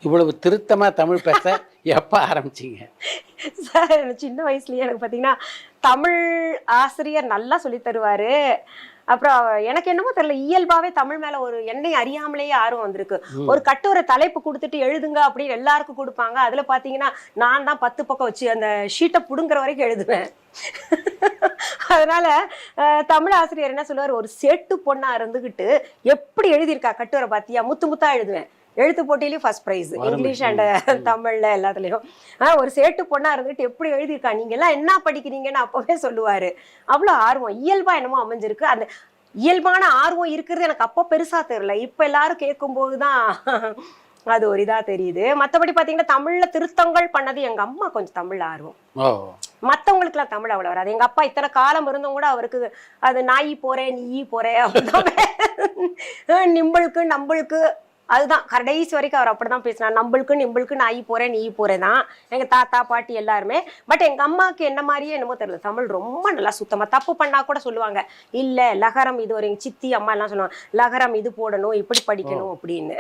இவ்வளவு திருத்தமா தமிழ் பேச எப்ப ஆரம்பிச்சீங்க? சார் சின்ன வயசுலயே எனக்கு பார்த்தீங்கன்னா, தமிழ் ஆசிரியர் நல்லா சொல்லி தருவாரு. அப்புறம் எனக்கு என்னமோ தெரியல, இயல்பாவே தமிழ் மேல ஒரு என்னை அறியாமலேயே ஆர்வம் வந்திருக்கு. ஒரு கட்டுரை தலைப்பு குடுத்துட்டு எழுதுங்க அப்படின்னு எல்லாருக்கும் குடுப்பாங்க. அதுல பார்த்தீங்கன்னா, நான் தான் 10 பக்கம் வச்சு அந்த ஷீட்ட புடுங்குற வரைக்கும் எழுதுவேன். அதனால தமிழ் ஆசிரியர் என்ன சொல்லுவாரு, ஒரு சேட்டு பொண்ணா இருந்துகிட்டு எப்படி எழுதியிருக்கா கட்டுரை பார்த்தியா? முத்து முத்தா எழுதுவேன். எழுத்து போட்டியிலையும் ஃபர்ஸ்ட் ப்ரைஸ், இங்கிலீஷ் அண்ட் தமிழ்ல எல்லாத்துலயும். ஒரு சேட்டு பொண்ணா இருந்துட்டு எப்படி எழுதியிருக்கா, நீங்க எல்லாம் என்ன படிக்கிறீங்கன்னு அப்பவே சொல்லுவாரு. அவ்வளோ ஆர்வம் இயல்பா என்னமோ அமைஞ்சிருக்கு. அந்த இயல்பான ஆர்வம் இருக்கிறது எனக்கு அப்போ பெருசா தெரியல. இப்ப எல்லாரும் கேட்கும்போதுதான் அது ஒரு இதா தெரியுது. மத்தபடி பாத்தீங்கன்னா தமிழ்ல திருத்தங்கள் பண்ணது எங்க அம்மா கொஞ்சம் தமிழ்ல ஆர்வம். மத்தவங்களுக்கு எல்லாம் தமிழ் அவ்வளவு வராது. எங்க அப்பா இத்தனை காலம் இருந்தும் கூட அவருக்கு அது நாயி போறேன் நீ போறேன் அப்படிதான் நிம்பளுக்கு நம்பளுக்கு அதுதான் கடைசி வரைக்கும் அவர் அப்படிதான் பேசினார். நம்பளுக்கு நிம்பளுக்கு நாயி போறேன் நீ போறேன் தான் எங்க தாத்தா பாட்டி எல்லாருமே. பட் எங்க அம்மாவுக்கு என்ன மாதிரியே என்னமோ தெரியல, தமிழ் ரொம்ப நல்லா சுத்தமா. தப்பு பண்ணா கூட சொல்லுவாங்க, இல்ல லகரம் இது ஒரு எங்க சித்தி அம்மா எல்லாம் சொல்லுவாங்க, லகரம் இது போடணும் இப்படி படிக்கணும் அப்படின்னு.